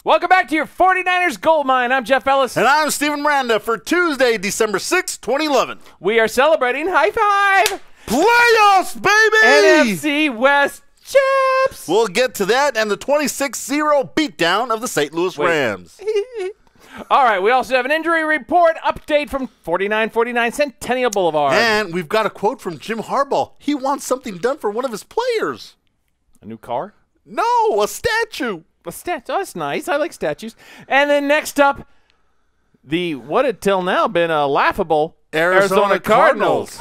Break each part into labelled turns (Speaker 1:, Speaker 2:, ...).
Speaker 1: Welcome back to your 49ers Gold Mine. I'm Jeff Ellis.
Speaker 2: And I'm Steven Miranda for Tuesday, December 6, 2011.
Speaker 1: We are celebrating, high five,
Speaker 2: playoffs, baby!
Speaker 1: NFC West champs.
Speaker 2: We'll get to that and the 26-0 beatdown of the St. Louis Rams.
Speaker 1: All right, we also have an injury report update from 49 Centennial Boulevard.
Speaker 2: And we've got a quote from Jim Harbaugh. He wants something done for one of his players.
Speaker 1: A new car?
Speaker 2: No, a statue.
Speaker 1: A statue. Oh, that's nice. I like statues. And then next up, the what had till now been a laughable Arizona Cardinals.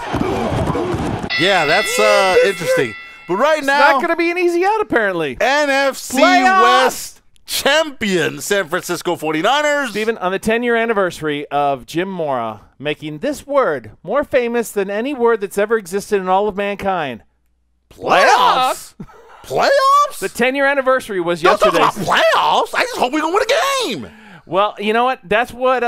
Speaker 2: Yeah, that's interesting. But right now,
Speaker 1: it's not going to be an easy out, apparently.
Speaker 2: NFC West champion San Francisco 49ers.
Speaker 1: Steven, on the 10-year anniversary of Jim Morra making this word more famous than any word that's ever existed in all of mankind.
Speaker 2: Playoffs? Playoffs?
Speaker 1: The 10-year anniversary was yesterday.
Speaker 2: Don't talk about playoffs. I just hope we can win a game.
Speaker 1: Well, you know what? That's what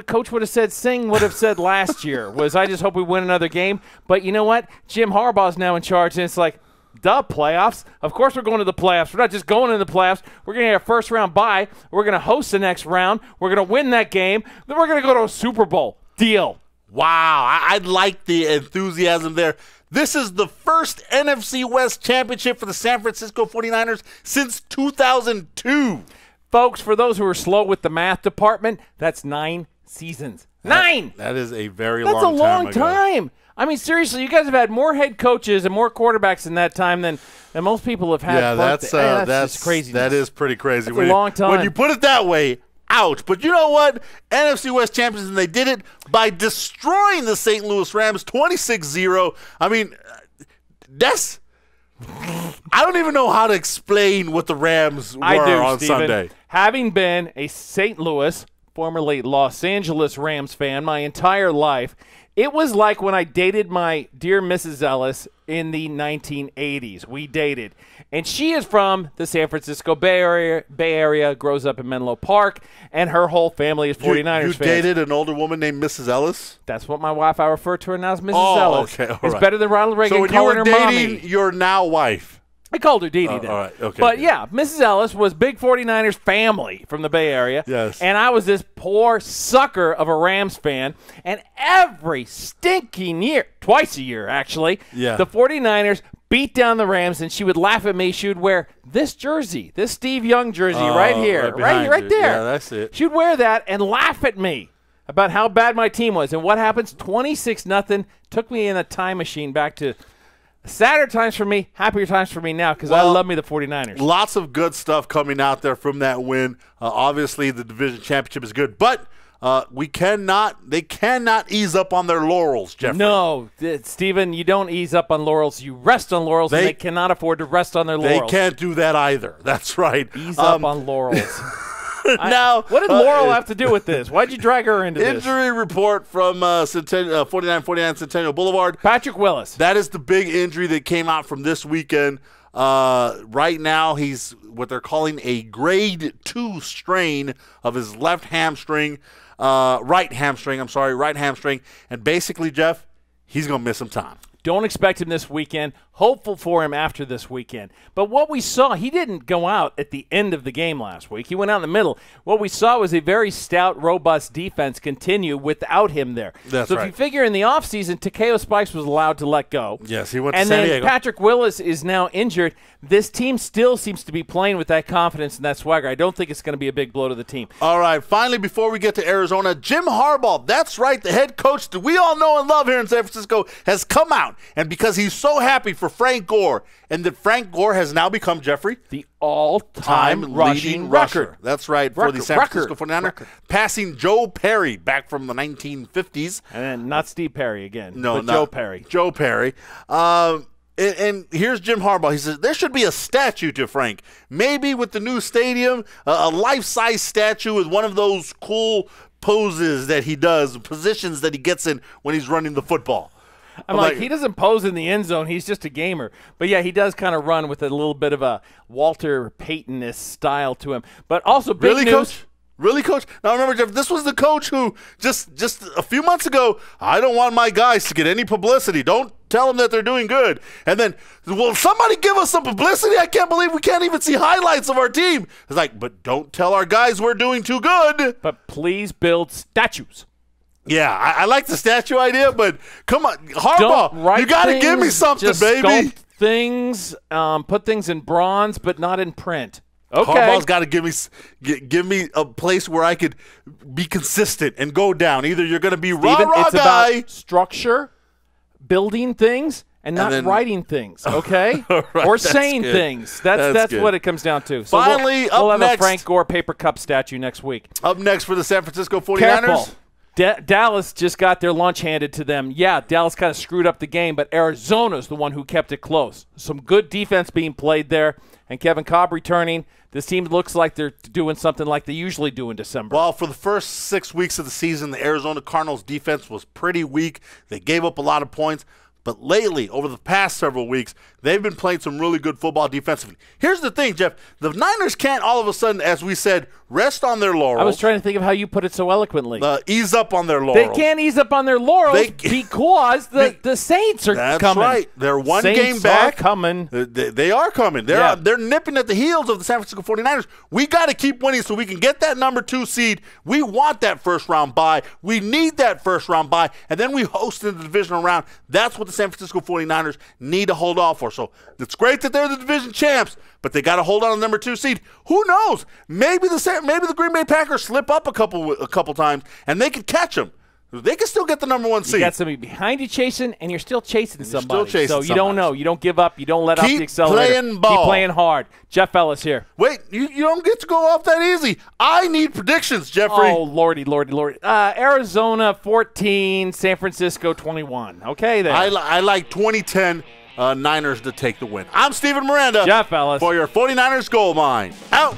Speaker 1: Coach would have said. Singh would have said last year was, I just hope we win another game. But you know what? Jim Harbaugh's now in charge, and it's like, duh, playoffs. Of course we're going to the playoffs. We're not just going to the playoffs. We're going to get a first-round bye. We're going to host the next round. We're going to win that game. Then we're going to go to a Super Bowl. Deal.
Speaker 2: Wow. I like the enthusiasm there. This is the first NFC West championship for the San Francisco 49ers since 2002.
Speaker 1: Folks, for those who are slow with the math department, that's 9 seasons. 9!
Speaker 2: That is a very
Speaker 1: long time.
Speaker 2: That's
Speaker 1: a long time. I mean, seriously, you guys have had more head coaches and more quarterbacks in that time than most people have had.
Speaker 2: Yeah, that's
Speaker 1: just crazy.
Speaker 2: That is pretty crazy.
Speaker 1: That's a long time.
Speaker 2: When you put it that way, ouch. But you know what? NFC West champions, and they did it by destroying the St. Louis Rams 26-0. I mean, that's – I don't even know how to explain what the Rams were on Sunday.
Speaker 1: Having been a St. Louis, formerly Los Angeles Rams fan my entire life, it was like when I dated my dear Mrs. Ellis in the 1980s. We dated. And she is from the San Francisco Bay Area, grows up in Menlo Park, and her whole family is 49ers fans.
Speaker 2: You dated an older woman named Mrs. Ellis?
Speaker 1: That's what my wife, I refer to her now as Mrs. Ellis.
Speaker 2: Okay, all
Speaker 1: it's
Speaker 2: right.
Speaker 1: better than Ronald Reagan calling her mommy.
Speaker 2: So when you were dating your now wife?
Speaker 1: I called her Dee Dee then.
Speaker 2: All right, okay.
Speaker 1: But, yeah, Mrs. Ellis was big 49ers family from the Bay Area.
Speaker 2: Yes.
Speaker 1: And I was this poor sucker of a Rams fan. And every stinking year, twice a year actually, the 49ers beat down the Rams, and she would laugh at me. She would wear this jersey, this Steve Young jersey right here, right there.
Speaker 2: Yeah, that's it.
Speaker 1: She would wear that and laugh at me about how bad my team was. And what happens? 26-0 took me in a time machine back to – sadder times for me, happier times for me now because I love me the 49ers.
Speaker 2: Lots of good stuff coming out there from that win. Obviously, the division championship is good, but they cannot ease up on their laurels, Jeffrey.
Speaker 1: No, Steven, you don't ease up on laurels. You rest on laurels, and they cannot afford to rest on their laurels.
Speaker 2: They can't do that either. That's right.
Speaker 1: Ease up on laurels.
Speaker 2: Now,
Speaker 1: what did Laurel have to do with this? Why'd you drag her into this?
Speaker 2: Injury report from 49 Centennial Boulevard.
Speaker 1: Patrick Willis.
Speaker 2: That is the big injury that came out from this weekend. Right now, he's what they're calling a grade 2 strain of his right hamstring. And basically, Jeff, he's going to miss some time.
Speaker 1: Don't expect him this weekend. Hopeful for him after this weekend. But what we saw, he didn't go out at the end of the game last week. He went out in the middle. What we saw was a very stout, robust defense continue without him there.
Speaker 2: That's
Speaker 1: so if you figure in the offseason, Takeo Spikes was allowed to let go.
Speaker 2: Yes, he went to San Diego.
Speaker 1: And then Patrick Willis is now injured. This team still seems to be playing with that confidence and that swagger. I don't think it's going to be a big blow to the team.
Speaker 2: All right, finally, before we get to Arizona, Jim Harbaugh, that's right, the head coach that we all know and love here in San Francisco, has come out. And because he's so happy for Frank Gore, and that Frank Gore has now become, Jeffrey,
Speaker 1: the all-time leading rusher.
Speaker 2: That's right, for the San Francisco 49ers, passing Joe Perry back from the 1950s.
Speaker 1: And not Steve Perry again,
Speaker 2: but
Speaker 1: Joe Perry.
Speaker 2: Joe Perry. And here's Jim Harbaugh. He says, there should be a statue to Frank. Maybe with the new stadium, a life-size statue with one of those cool poses that he does, positions that he gets in when he's running the football.
Speaker 1: I'm like, he doesn't pose in the end zone. He's just a gamer. But, yeah, he does kind of run with a little bit of a Walter Payton-esque style to him. But also big news.
Speaker 2: Coach? Really, Coach? Now, remember, Jeff, this was the coach who just a few months ago, I don't want my guys to get any publicity. Don't tell them that they're doing good. And then, will somebody give us some publicity? I can't believe we can't even see highlights of our team. It's like, but don't tell our guys we're doing too good.
Speaker 1: But please build statues.
Speaker 2: Yeah, I like the statue idea, but come on, Harbaugh, you got to give me something,
Speaker 1: just
Speaker 2: baby.
Speaker 1: Sculpt things, put things in bronze, but not in print. Okay.
Speaker 2: Harbaugh's got to give me a place where I could be consistent and go down. Either you're going to be rah-rah guy.
Speaker 1: About structure, building things, and not writing things, okay?
Speaker 2: Right,
Speaker 1: or saying things. That's what it comes down to. So
Speaker 2: Finally,
Speaker 1: we'll have
Speaker 2: next,
Speaker 1: a Frank Gore paper cup statue next week.
Speaker 2: Up next for the San Francisco 49ers.
Speaker 1: Careful. Dallas just got their lunch handed to them. Yeah, Dallas kind of screwed up the game, but Arizona's the one who kept it close. Some good defense being played there, and Kevin Cobb returning. This team looks like they're doing something like they usually do in December.
Speaker 2: Well, for the first 6 weeks of the season, the Arizona Cardinals defense was pretty weak. They gave up a lot of points. But lately, over the past several weeks, they've been playing some really good football defensively. Here's the thing, Jeff. The Niners can't all of a sudden, as we said, rest on their laurels.
Speaker 1: I was trying to think of how you put it so eloquently.
Speaker 2: Ease up on their laurels.
Speaker 1: They can't ease up on their laurels because the Saints are coming.
Speaker 2: That's right. They're one game back.
Speaker 1: Saints are coming.
Speaker 2: They are coming. They're nipping at the heels of the San Francisco 49ers. We got to keep winning so we can get that number 2 seed. We want that first-round bye. We need that first-round bye. And then we host in the divisional round. That's what the San Francisco 49ers need to hold off for. So it's great that they're the division champs, but they got to hold on to the number 2 seed. Who knows? Maybe the Green Bay Packers slip up a couple times, and they could catch them. They can still get the number 1 seed.
Speaker 1: You got somebody behind you chasing, and you're still chasing somebody.
Speaker 2: Still chasing
Speaker 1: so you don't know. You don't give up. You don't let off the accelerator.
Speaker 2: Playing ball.
Speaker 1: Keep playing hard. Jeff Ellis here.
Speaker 2: Wait, you don't get to go off that easy. I need predictions, Jeffrey.
Speaker 1: Oh, lordy. Arizona 14, San Francisco 21. Okay, then.
Speaker 2: I like 2010 Niners to take the win. I'm Steven Miranda.
Speaker 1: Jeff Ellis.
Speaker 2: For your 49ers Gold Mine. Out.